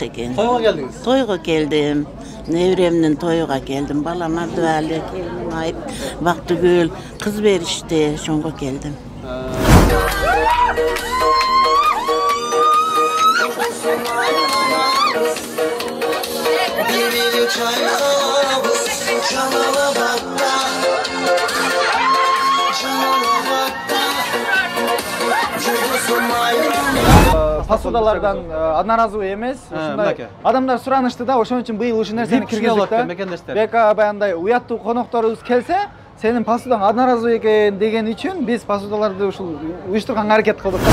жакшы экен. Тойго келдиңиz? Тойго келдим. Невремдин тоюга келдим. Балам Ардыбали, келиним Айып, Бактыгүл кыз беришти, ошонго келдим. Посудалардан наразы эмес. Ушундай адамдар суранышты да, ошон үчүн быйыл ушул нерсени киргиздик да. Бека баягындай уяттуу конокторубуз келсе, сенин посудаң наразы экен деген үчүн биз посудаларды ушул уюштурганга аракет кылдык да.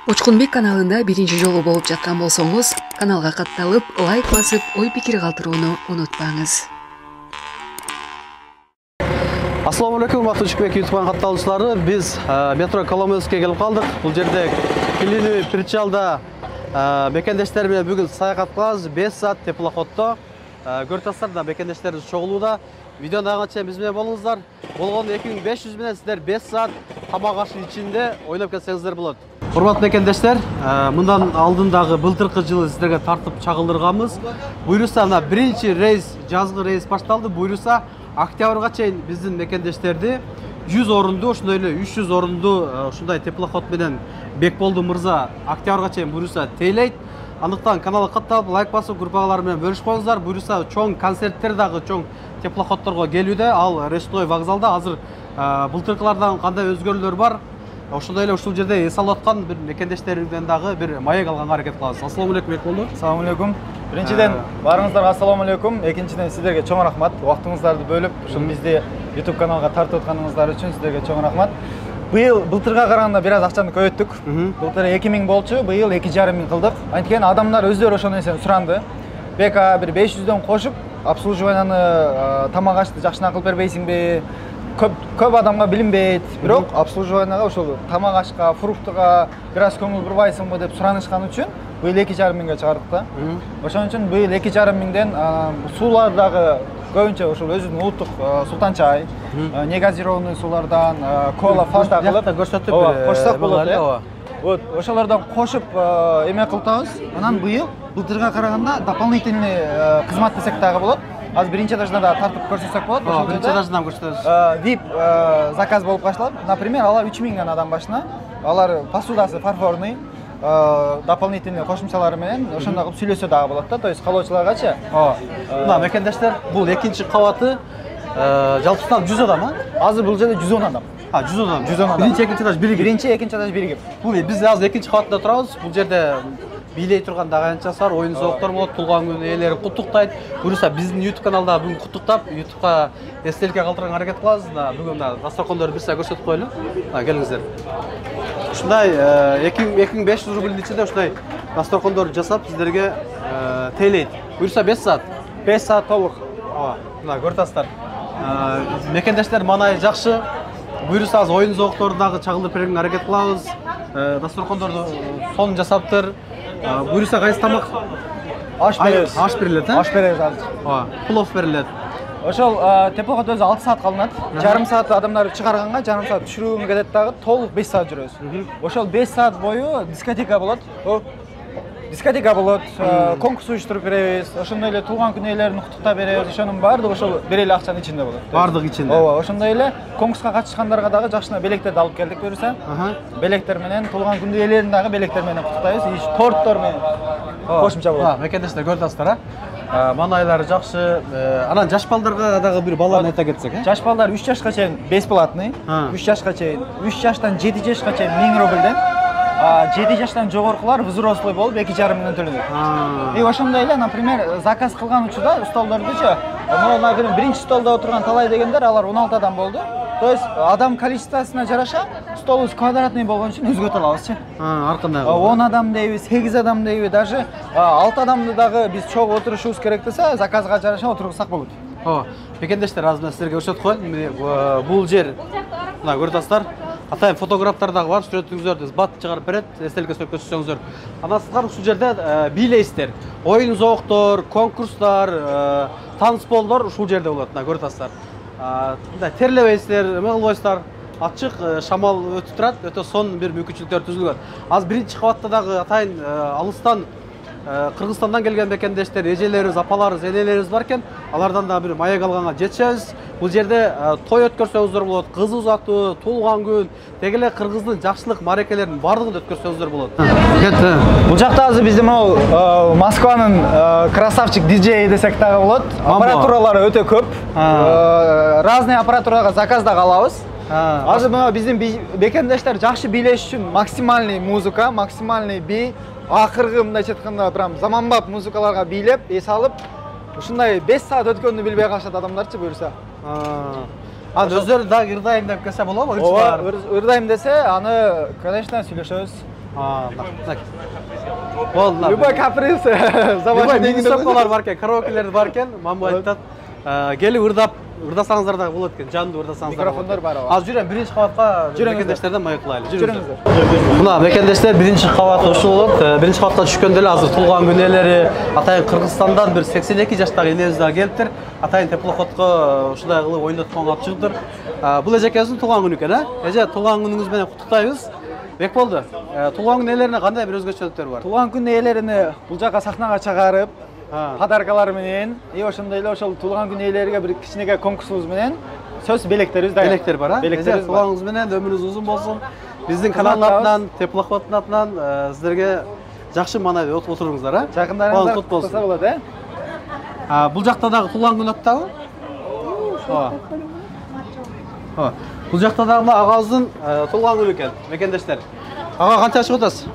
Учкунбек каналында биринчи жолу болуп жаткан болсоңуз, каналга катталып, лайк басып, ой пикир калтырууну унутпаңыз. Ассаламу алейкум, Учкунбек YouTube катталуучулары. Биз метро Коломойскийге келип калдык. Бул жерде Килини причалда мекендештер менен бүгүн саякат кылабыз. 5 саат теплоходдо. Көрүп да мекендештерибиз чогулууда. Видеону ага чейин биз менен болуңуздар. Болгону 2500 менен сиздер 5 саат тамак ашы ичинде ойлоп келсеңиздер болот. Урматтуу мекендештер, мындан алдындагы былтыркы жылы сиздерге тартып чагылдырганбыз. Буйруса мына биринчи рейс, жазгы рейс башталды. Буйруса октябрга чейин биздин мекендештерди 100 орунду, ошондой эле 300 орунду ушундай теплоход менен Бекболду мырза октябрга чейин буйруса тейлейт. Андыктан каналга катталып, лайк басып, группалар менен бөлүшүп коюңуздар. Буйруса чоң концерттер дагы чоң теплоходторго келүүдө. Ал Речной вокзалда азыр былтыркылардан кандай өзгөрүүлөр бар? Ошондой эле ушул жерде эс алып аткан бир мекендештериңден дагы бир маек алганга аракет кылабыз. Ассаламу алейкум, Бекболду. Ассаламу алейкум. Биринчиден баарыңыздарга ассаламу алейкум. Экинчиден сиздерге чоң рахмат. Убактыңыздарды бөлүп, ушул бизди YouTube каналга тартып атканыңыздар үчүн сиздерге чоң рахмат. Быйыл былтырга караганда бир аз акчаны көбөттүк. Былтыр 2000 болчу, быйыл 2500 кылдык. Анткени адамдар өздөрү ошол нерсени суранды. Бека бир 500дөн кошуп, обслуживанияны тамак ашты жакшына кылып бербейсиңби? Көп адамга билинбейт, бирок обслуживанияга ошол тамак ашка, фруктуга бир аз көңүл бурбайсыңбы деп суранышкан үчүн быйыл 2500 чыгардык да. Ошон үчүн быйыл 2500ден суулар дагы көбүнчө ошол өзүнүн улуттук султан чай, негазированный суулардан, кола, фанта кылып көрсөтүп кошсок болот. Вот, ошолордон кошуп эме кылтабыз. Анан быйыл былтырга караганда дополнительный кызмат десек дагы болот. Азыр биринчи этажда да тартып көрсөтсөк болот. Биринчи этаждан көрсөтөбүз. VIP заказ болуп калат. Например, алар 3000 адам башына. Алар посудасы фарфорный, дополнительный кошумчалары менен ошондой кылып сүйлөсө дагы болот да. То есть калоочуларгачы. Мына мекендештер, бул экинчи кабаты жалпысынан 100 адам, Азыр бул жерде 110 адам. 100 адам. 110 адам. Биринчи, экинчи этаж биригип. Биринчи, экинчи этаж биригип. Бул биз азыр экинчи кабатта турабыз. Бул жерде бийлей турган дагы анчасы бар, оюн зооктор болот, тулган күн ээлери куттуктайт. Буюрса биздин YouTube каналда бүгүн куттуктап, YouTubeга эстеликке калтырганга аракет кылабыз. Бүгүн дасторкондорду бир сайт көрсөтүп коелу. Келиңиздер. Ушундай 2500 рубльдин ичинде ушундай дасторкондорду жасап сиздерге тейлейт. Буюрса 5 саат. 5 саат толук. Мына көрүп атасыздар. Мекендештер маанайы жакшы. Буюрса азыр оюн зоокторду дагы чагылдырып берүүгө аракет кылабыз. Дасторкондорду сонун жасаптыр. Буюрса кайсы тамак? Аш беребиз. Аш берилет, Аш беребиз азыр. Плов берилет. Ошол теплоход өзү 6 саат калынат. Жарым саат адамдар чыгарганга, жарым саат түшүрүүгө кетет дагы, толук 5 саат жүрөбүз. Ошол 5 саат бою дискотека болот. Дискотека болот, конкурс уюштуруп беребиз. Ошондой эле туулган күн ээлерин куттуктап беребиз. Ошонун баардыгы ошол берели акчанын ичинде болот. Баардыгы ичинде. Ооба, ошондой эле конкурска катышкандарга дагы жакшына белектерди алып келдик буюрса. Белектер менен туулган күн ээлерин дагы белектер менен куттуктайбыз. Торттор менен кошумча болот. Мекендештер көрүп атасыздар, маанайлары жакшы. Анан жаш балдарга дагы бир баланы айта кетсек, Жаш балдар 3 жашка чейин бесплатный, 3 жашка чейин, 3 жаштан 7 жашка чейин 1000 рубльден, 7 жаштан жогоркулар взрослый болуп 2,5 миңден төлөнөт. И ошондой эле, например, заказ кылган учурда столдордучу, могу биринчи столдо отурган талай дегендер, алар 16 адам болду. То есть адам количествосуна жараша столубуз квадратный болгон үчүн өзгөртө алабызчы. Аркында 10 адам дейбиз, 8 адам дейбиз, даже 6 адамды дагы биз чогуу отурушубуз керек десе, заказга жараша отургузсак болот. Мекендештер, азыр мен силерге көрсөтүп коеюн. Бул жер, мына көрүп атасыздар. атайын фотографтар дагы бар, сүрөтүңүздөрдү бат чыгарып берет, эстеликке сөп көрсөтсөңүздөр. Анан силер ушул жерде бийлейсиздер. Оюн зооктор, конкурстар, танцполдор ушул жерде болот, мына көрүп атасыздар. Мындай терлебейсиздер, эме кылбайсыздар. Ачык шамал өтүп турат, өтө сонун бир мүмкүнчүлүктөр түзүлгөн. Азыр биринчи кабатта дагы атайын алыстан Кыргызстандан келген бекендештер, эжелерибиз, апаларыбыз, энелерибиз бар экен. Алардан да бир маек алганга жетишебиз. Бул жерде той өткөрсөңүздөр болот, кыз узатуу, туулган күн, деги эле кыргыздын жакшылык марекелеринин баардыгын өткөрсөңүздөр болот. Бул жакта азыр биздин могу Москванын красавчик диджей десек дагы болот. Аппаратуралары өтө көп. Разный аппаратурага заказ дагы алабыз. Азыр мына биздин бекендештер жакшы бийлеш үчүн максимальный музыка, максимальный би, акыркы мындайча айтканда прям заманбап музыкаларга бийлеп, эс алып, ушундай 5 саат өткөнү билбей калышат адамдарчы буюрса. Анан өздөрү дагы ырдайм деп келсе болобу? Ооба, ырдайм десе, аны, конечно, сүйлөшөбүз. Болду. Любой каприз, любой мини-сопкалар бар экен, караокелер бар экен, маму айтат. Келип ырдасаңыздар дагы болот экен, жандуу ырдасаңыздар. Микрофондор бар. Азыр жүрөм биринчи кабатка бекендештерден маек кылайлы. Жүрүңүздөр. Мына бекендештер биринчи кабат ушул болот. Биринчи кабатка түшкөндө эле азыр туулган күн ээлери, атайын Кыргызстандан бир 82 жаштагы энебиз дагы келиптир. Атайын теплоходко ушундай кылып ойнотконго алып чыгыптыр. Бул эжекебиздин туулган күнү экен, Эже, туулган күнүңүз менен куттуктайбыз. Бек болду. Туулган күн ээлерине кандай бир өзгөчөлүктөр бар? Туулган күн ээлерини бул жака сахнага чыгарып, подаркалар менен, ошондой эле ошол туулган күн ээлериге бир кичинекей конкурсубуз менен сөз белектерибиз дагы. Белектер бар, Белектерибиз бар. Туулганыгыз менен өмүрүңүз узун болсун. Биздин канал атынан, теплоходдун атынан сиздерге жакшы маанайда отуруңуздар, Жакындарыңыздар кут болсо болот, Бул жакта дагы туулган күн өттү дагы. Бул жакта дагы агабыздын туулган күнү экен, бекендештер. Ага, канча чыгып атасыз?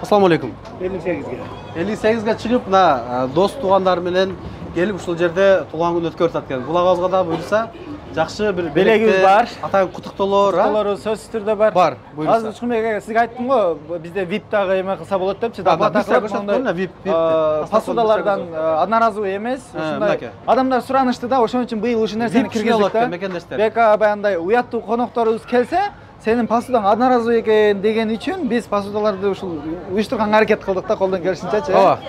Ассаламу алейкум. 58ге. 58ге чыгып, мына дос туугандар менен келип ушул жерде туулган күн өткөрүп атат экен. Бул агабызга да буйрса жакшы бир белегибиз бар. Атайын куттуктоолор, Куттуктоолору сөзсүз түрдө бар. Бар, буйрса. Азыр Чукмек сизге айттым го, бизде VIP дагы эме кылса болот депчи, доплата кылып, посудалардан одноразовый эмес, ушундай адамдар суранышты да, ошон үчүн быйыл ушул нерсени киргиздик да. Бек аябай уяттуу конокторубуз келсе, сенин посудаң одноразовый экен деген үчүн биз посудаларды ушул уюштурганга аракет кылдык да, колдон келишинчечи. Ооба.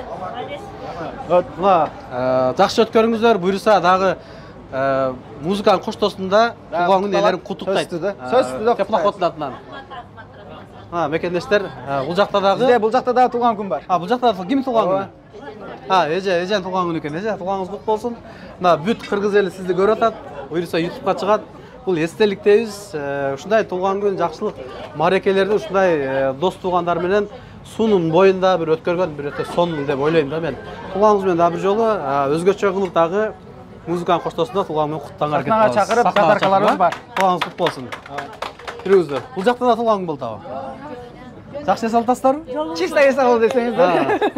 Мына жакшы өткөрүңүздөр, буйрса дагы музыканын коштоосунда туулган күн ээлерин куттуктайт. Сөзсүз теплоходдун атынан. Бекендештер, бул жакта дагы. Бизде бул жакта дагы туулган күн бар. Бул жакта ким туулган күнү? Эженин туулган күнү экен. Эже, туулганыңыз кут болсун. Мына бүт кыргыз эли сизди көрүп атат. Буйрса YouTubeга чыгат. Бул эстеликтебиз. Ушундай туулган күн, жакшылык марекелерди ушундай дос туугандар менен сунун боюнда бир өткөргөн бир өтө сонун деп ойлойм да мен. Туулганыңыз менен дагы бир жолу өзгөчө кылып дагы музыканын коштоосунда туулган күн куттаганга аракет кылабыз. Сахнага чакырып, подаркаларыбыз бар. Туулганыңыз кут болсун. Жүрүңүздөр. Бул жакта да туулган күн болду. Жакшы эс алыптасыздарбы? Чисто эс алып десеңиздер.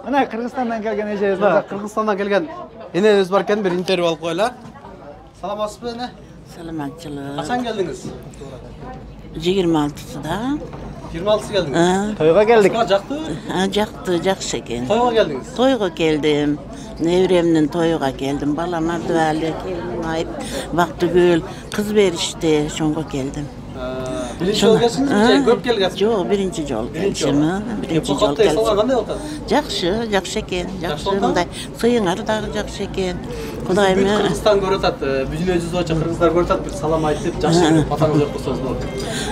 Мына Кыргызстандан келген эжебиз бар. Кыргызстандан келген энебиз бар экен, бир интервью алып коелу. Саламатсызбы, эне? Саламатчылык. Качан келдиңиз? 26-сында. 26 келдиңиз. Тойго келдик. Жакты, жакшы экен. Тойго келдиңиз? Тойго келдим. Неберемдин тоюга келдим. Балама дуале келин айып, бактыгүл кыз беришти, ошонго келдим. Биринчи жолу келсиңизби, көп келгенсиз? Жок, биринчи жолу келдим. Биринчи жолу келдим. Кандай болот? Жакшы, жакшы экен. Жакшы, мындай сыйыңар дагы жакшы экен. Кудайым. Кыргызстан көрүп атат, бүдүнө жүз очо кыргыздар көрүп атат, бир салам айтып, жакшы батаңыз жок болсоңуз болот.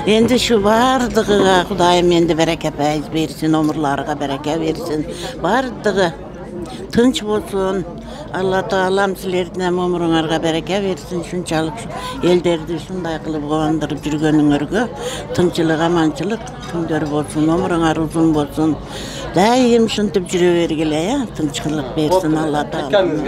Энди ушу бардыгыга Кудайым энди береке берсин, өмүрларга береке берсин. Бардыгы тынч болсун. Алла Таалам силердин өмүрүңөргө береке берсин. Шунчалык элдерди ушундай кылып кубандырып жүргөнүңөргө тынчылык, аманчылык күндөр болсун, өмүрүңөр узун болсун. Дайым ушинтип жүрө бергиле, тынччылык берсин Алла Таала. Амин.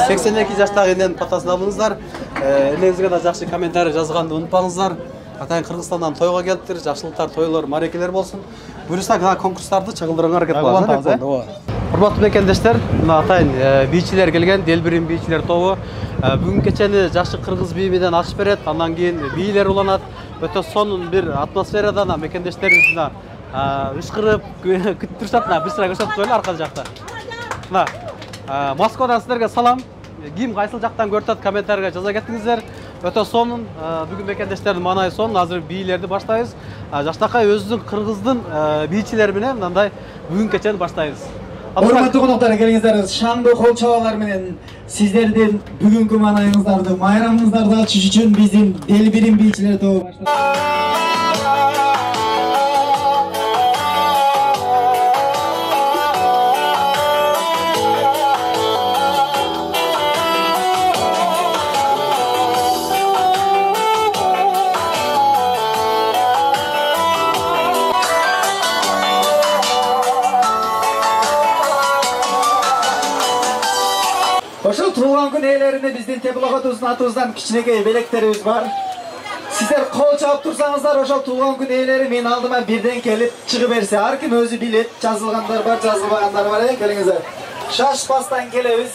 82 жаштагы эненин фотосун алыңыздар. Энеңизге да жакшы комментарий жазганды унутпаңыздар. Атайын Кыргызстандан тойго келиптир, жакшылыктар, тойлор, марекелер болсун. Буюрса конкурстарды чыгылдырганга аракет кылабыз. Урматтуу бекендештер, мына атайын бийчилер келген, Делбирин бийчилер тобу. Бүгүн кечени жакшы кыргыз бии менен ачып берет, андан кийин бийлер уланат. Өтө сонун бир атмосферада бекендештерибиз ышкырып күтүп турушат. Бир сыра көрсөтүп коелу арка жакта. Москвадан сиздерге салам. Ким кайсыл жактан көрүп атат, комментарийге жаза кеттиңиздер. Өтө сонун. Бүгүн мекендештердин маанайы сонун. Азыр бийлерди баштайбыз. Жаштакай өзүнүн Кыргыздын бийчилери менен мындай бүгүн кечени баштайбыз. Урматтуу коноктору, келиңиздер. Шаңды кол чабалар менен сиздердин бүгүнкү маанайыңыздарды, майрамыңыздарды ачыш үчүн биздин Делбирим бийчилери тобу баштайбыз. Ошол туулган күн ээлерине биздин теплоходубуздун атыбыздан кичинекей белектерибиз бар. Сиздер кол чаап турсаңыздар, ошол туулган күн ээлери менин алдыма бирден келип чыгып берсе, ар ким өзү билет, жазылгандар бар, жазылбагандар бар, келиңиздер. Шашпастан келебиз.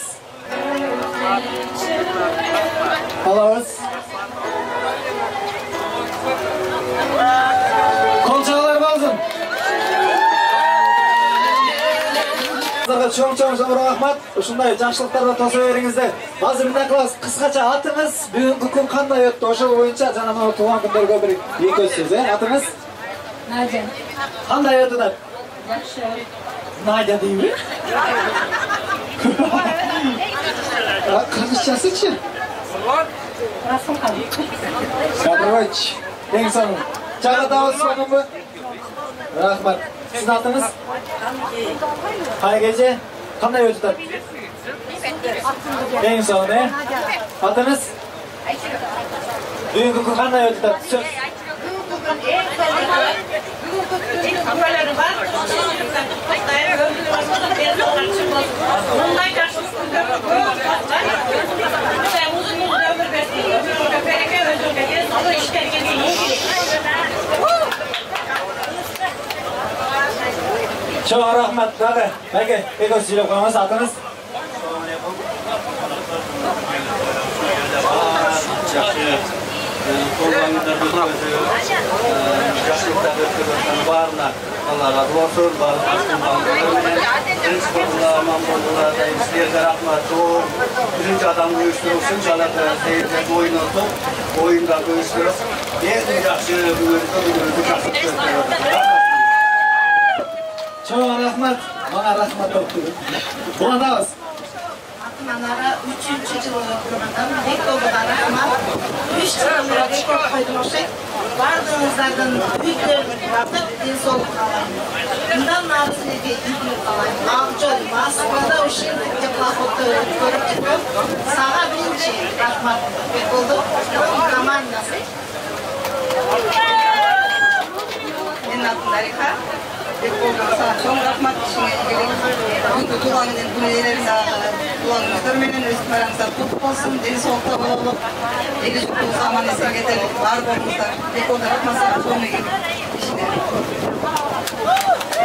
Алабыз. Кол чабалар болсун. Чоң рахмат. Ушундай жакшылыктарды тосо бериңиздер. Азыр мындай кылабыз, кыскача атыңыз, бүгүнкү күн кандай өттү? Ошол боюнча жана мына туулган күндөргө бир эки сөз, атыңыз? Надя. Кандай өттү да? Жакшы. Надя дейби? Кыргызчасычы? Расымхан. Сабырович. Эң сонун. Жагатабыз сонунбу? Рахмат. Сиздин атыңыз? Кай кеже? Кандай өтүп атат? Эң сонун, Атыңыз? Бүгүнкү күн кандай өтүп атат? Сөз. Чоң рахмат, дагы. Бәке, экөөсү сүйлөп коюңуз, атыңыз? Баарына Алла разы болсун, биринчи адамды уюштуруусун жалпы сейилдерди оюн өтүп, оюнда көйүштүрүп, эң жакшы бүгүнкү жакшы. Чоң рахмат, мага рахмат болупту. Буландабыз. Манара 3-чү жылы өткөргөндөн бек болгон рахмат. 3 жылдан бери рекорд койдум окшойт. Бардыгыңыздардын үйлөрүн бардык ден-соолук каалайм. Мындан ары силерге ийгилик каалайм. Акжол Москвада ушинтип теплоходдо өткөрүп жүргөн сага биринчи рахмат бек болду. Командасы. Менин атым Дариха. Чоң рахмат кишиңе келип. Бүгүнкү туулган күн ээлериңиз туғаныңыздар менен өз бараңыздар құт болсын, ден-соолукта бололук, эл журтубуз аман эсен кетелик, бар болуңуздар. Бек болду рахмат, көңүл кишине.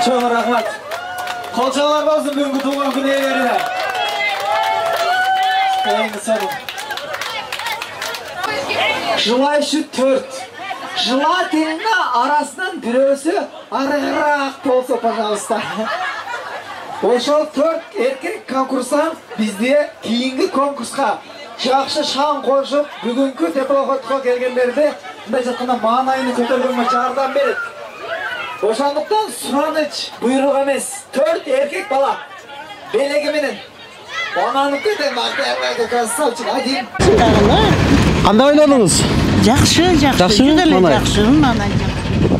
Чоң рахмат. Кол чабалар болсун бүгүнкү туулган күн ээлерине. Эң сонун. Жылайшы 4. Желательно арасынан бирөөсү арыгыраак болсо, пожалуйста. Ошол 4 эркек конкурсант бизде кийинки конкурска жакшы шаң кошуп, бүгүнкү теплоходко келгендерди мындай жатканда маанайын көтөргөнгө жардам берет. Ошондуктан сураныч буйрук эмес, 4 эркек бала белеги менен Онаныкы да мактабайды кассалчы один. Кандай ойлонуңуз? Жакшы, Жүгөлө жакшы, мындай.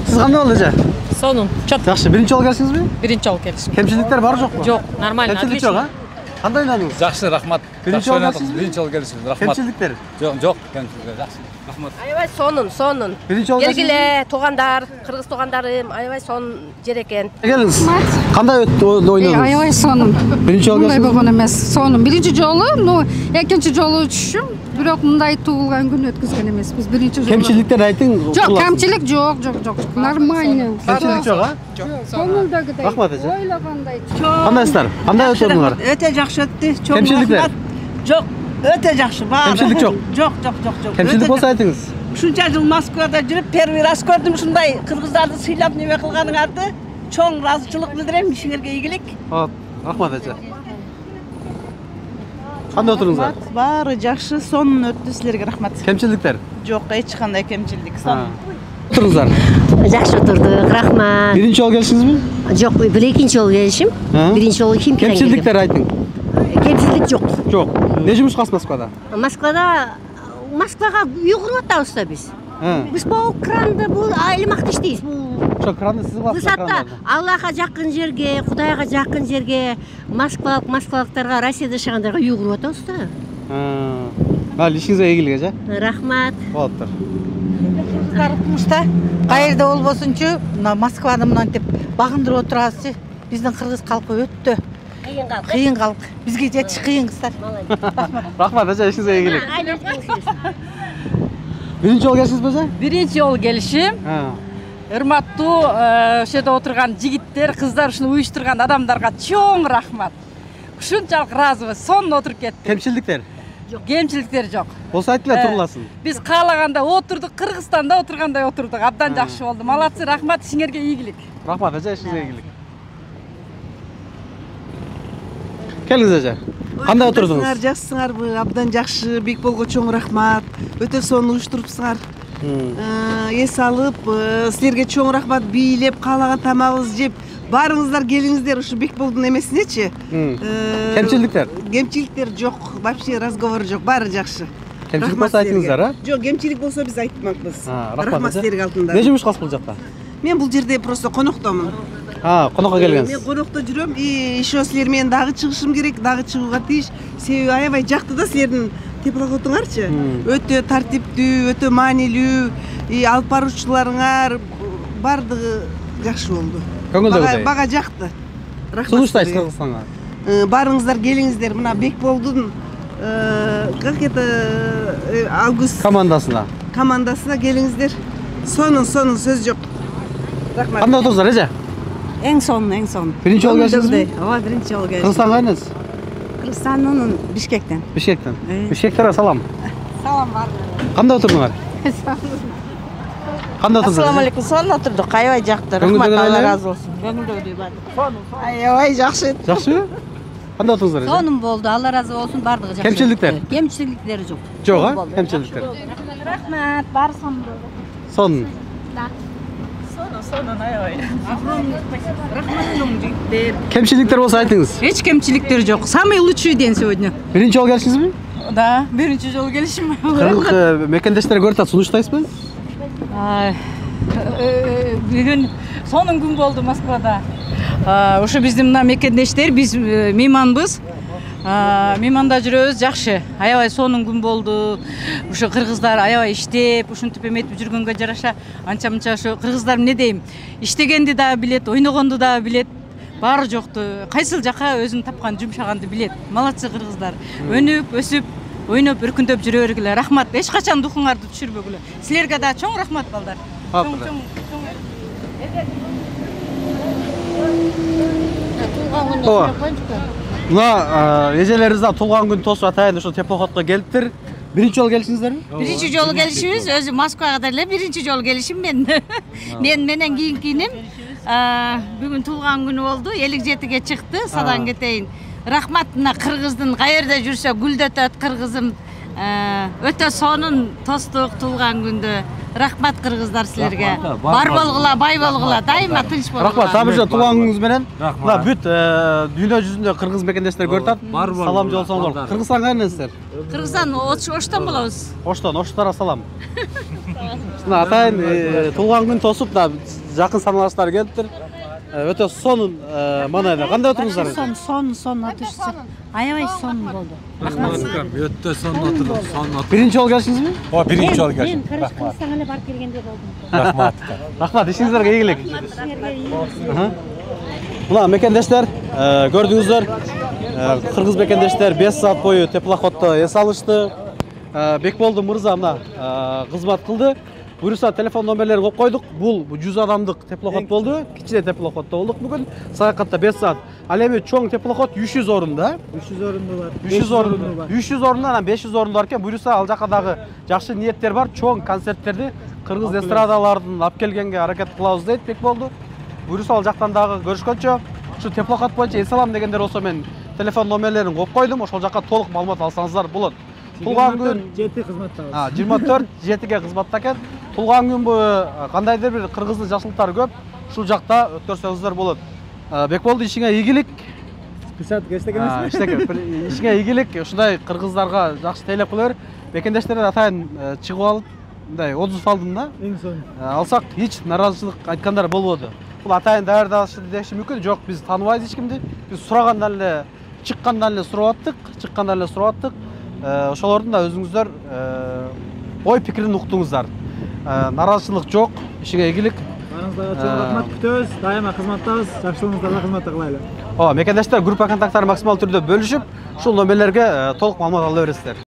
Сиз кандай болду эже? Сонун. Жакшы, биринчи жолу келсиңизби? Биринчи жолу келишим. Кемчиликтер бар жокпу? Жок, нормально. Кемчилик жок, а? Кандай ойлонуңуз? Жакшы, рахмат. Биринчи жолу келсиңизби? Биринчи жолу келишим, рахмат. Кемчиликтер? Жок, кемчиликтер жакшы. Рахмат. Аябай сонун. Биринчи жолу Келгиле, туугандар, кыргыз туугандарым, аябай сонун жер экен. Келиңиз. Кандай ойнодуңуз? Аябай сонун. Биринчи жолу мындай болгон эмес, сонун. Биринчи жолу, экинчи жолу учушум, бирок мындай туулган күн өткөзгөн эмеспиз. Биринчи жолу. Кемчиликтер айтың. Жок, камчылык жок. Нормально. Кемчилик жок, а? Көңүлдөгүдөй. Рахмат эже. Ойлогондой. Кандайсыздар? Кандай өтөдүңөр? Өтө жакшы өттү. Кемчиликтер? Жок, өтө жакшы. Кемчилик жок? Жок. Кемчилик болсо айтыңыз. Ушунча жыл Москвада жүрүп, первый раз көрдүм ушундай кыргыздарды сыйлап неме кылганыңарды. Чоң ыраазычылык билдирем, ишиңерге ийгилик. Рахмат эже. Кандай отурыңуздар? Баары жакшы, сонун өттү. Силерге рахмат. Кемчиликтер? Жок, эч кандай кемчилдик. Сонун. Отурыңуздар. Жакшы отурдук, рахмат. Биринчи жолу келишиңизби? Жок, экинчи жолу келишим. Биринчи жолу Химкадан келдим. Кемчиликтер айтың. Кемчилдик жок. Жок. Не жумушкасыз Москвада? Москвага үй куруп атабыз да биз. Биз бул кранды, бул айлмакта иштейбиз. Ошо кранды сиз кыласыз. Высотта Аллахка жакын жерге, Кудайга жакын жерге, москвалыктарга, Россияда жашагандарга үй куруп атабыз да. Ал ишиңизге ийгилик, жа. Рахмат. Болуптур. Кыргыздарымызда кайерде болбосунчу, мына Москваны мынантип багындырып отурасыз. Биздин кыргыз калкы өтө кыйын калк. Бизге жетиш кыйын кыздар. Рахмат, ажа, ишиңизге ийгилик. Биринчи жолу келишиңизби, ажа? Биринчи жолу келишим. Урматтуу ошол жерде отурган жигиттер, кыздар, ушуну уюштурган адамдарга чоң рахмат. Ушунчалык ыраазыбыз, сонун отуруп кеттик. Кемчиликтер? Жок, кемчиликтер жок. Болсо айтыңдар, туруласын. Биз каалаганда отурдук, Кыргызстанда отургандай отурдук. Абдан жакшы болду. Малатсы, рахмат, ишиңерге ийгилик. Рахмат, ажа, ишиңизге ийгилик. Келиңиз, ажа. Кандай отурдуңуз? Жакшысыңарбы? Абдан жакшы. Бекболго чоң рахмат. Өтө сонун уюштурупсуңар. Эс алып, силерге чоң рахмат. Бийлеп, каалаган тамагыбызды жеп, баарыңыздар келиңиздер ушу Бекболдун эмесинечи. Кемчиликтер? Кемчиликтер жок, вообще разговор жок, баары жакшы. Кемчилик болсо айтыңыздар, а? Жок, кемчилик болсо биз айтмакпыз. Рахмат силерге алдында. Не жумуш кыласыз бул жакта? Мен бул жерде просто коноктомун. Конокко келгенсиз. Мен конокто жүрөм. Еще силер менен дагы чыгышым керек, дагы чыгууга тийиш. Себеби аябай жакты да силердин теплоходуңарчы. Өтө тартиптүү, өтө маанилүү, алып баруучуларыңар бардыгы жакшы болду. Бага жакты. Рахмат. Сунуштайсыз Кыргызстанга. Баарыңыздар келиңиздер. Мына Бекболдун как это август командасына келиңиздер. Сонун сөз жок. Рахмат. Кандай отурсуздар, эже? Эң сонун. Биринчи жолу келишиңизби? Ооба, биринчи жолу келишим. Кыргызстанга кайнасыз? Кыргызстандын Бишкектен. Бишкектерге салам. Салам бар. Кандай отурдуңар? Кандай отурдуңар? Ассаламу алейкум. Сонун отурдук. Аябай жакты. Рахмат, Алла разы болсун. Көңүлдөгүдөй бар. Аябай жакшы. Жакшыбы? Кандай отурдуңар? Сонун болду. Алла разы болсун, бардыгы жакшы. Кемчиликтер? Кемчиликтер жок. Жок, а? Кемчиликтер. Рахмат, баары сонун болду. Сонун. Сонун аябай. Рахматулуң жигиттер. Кемчиликтер болсо айтыңыз. Эч кемчиликтер жок. Самый лучший день сегодня. Биринчи жолу келишиңизби? Да, биринчи жолу келишим. Кыргыз мекендештер көрүп атат, сунуштайсызбы? Бүгүн сонун күн болду Москвада. Ошо биздин мына мекендештер, биз мейманбыз. Мейманда жүрөбүз, жакшы. Аябай сонун күн болду. Ошо кыргыздар аябай иштеп, ушинтип эметип жүргөнгө жараша анча-мынча ошо кыргыздар эмне дейм, иштегенди дагы билет, ойногонду дагы билет. Баары жокту. Кайсыл жака өзүн тапкан, жумшаганды билет. Малатсы кыргыздар. Өнүп, өсүп, ойноп, өркүндөп жүрө бергиле. Рахмат. Эч качан духуңарды түшүрбөгүлө. Силерге да чоң рахмат балдар. Мына эжелериз да туулган күн тосуп атайын ошо теплоходко келиптир. Биринчи жолу келишиңиздерби? Биринчи жолу келишибиз, өзү Москвага деле биринчи жолу келишим мен. Мен менен кийинки иним бүгүн туулган күнү болду. 57ге чыкты, садан кетейин. Рахмат, мына кыргыздын каерде жүрсө гүлдөтөт кыргызым. Өтө сонун тостук туулган күндө. Рахмат кыргыздар силерге. Бар болгула, бай болгула, дайыма тынч болгула. Рахмат, табыжа туулган күнүңүз менен. Мына бүт дүйнө жүзүндө кыргыз мекендештер көрүп атат. Салам жолсоңуздар. Кыргызстанга кайнасыздар? Кыргызстан Оштон болобуз. Оштон салам. Мына атайын туулган күн тосуп да жакын саналаштар келиптир. Өтө сонун манайда. Кандай отуруңуздар? Сонун отурушчу. Аябай сонун болду. Рахмат. Өтө сонун отуруп, Биринчи жолу келишиңизби? Ооба, биринчи жолу келишим. Мен Кыргызстанга эле барып келгенде болдум. Рахмат. Рахмат, ишиңиздерге ийгилик. Мына мекендештер, көрдүңүздөр, кыргыз мекендештер 5 саат бою теплоходдо эс алышты. Бекболду мырза мына кызмат кылды. Буюрса телефон номерлерин коюп койдук. Бул 100 адамдык теплоход болду. Кичине теплоходдо болдук бүгүн. Саякатта 5 саат. Ал эми чоң теплоход 300 орунда. 300 орунду бар. 300 орундан анан 500 орунду бар экен. Буюрса ал жака дагы жакшы ниеттер бар. Чоң концерттерди кыргыз эстрадаларын алып келгенге аракет кылабыз дейт Бекболду. Буюрса ал жактан дагы көрүшкөнчө, ушу теплоход боюнча эс алам дегендер болсо мен телефон номерлерин коюп койдум. Ошол жакка толук маалымат алсаңыздар болот. Тулган күн 7 кызматтабыз. 24-7 кызматта экен. Тулган күн бою кандайдыр бир кыргыздын жакшылыктары көп. Ушул жакта өткөрсөңүздөр болот. Бекболду ишиңе ийгилик. Кысат кестек эмеспи? Ишиңе ийгилик. Ушундай кыргыздарга жакшы тейлеп кыла бер. Бекендештер атайын чыгып алып, мындай отзыв алдым да. Эң сонун. Алсак эч наразычылык айткандар болбоду. Бул атайын даярдашы деши мүмкүн. Жок, биз тааныбайбыз эч кимди. Биз сурагандан эле, чыккандан эле сурап аттык. Ошолордун да өзүңүздөр ой пикирин уктуңуздар. Наразычылык жок, ишиңе ийгилик. Барыңыздарга чоң рахмат күтөбүз. Дайыма кызматтабыз. Жакшылыгыңыздарга кызматта кылайлы. Мекендештер группа контакттары максимал түрдө бөлүшүп, ушул номерлерге толук маалымат ала бересиздер.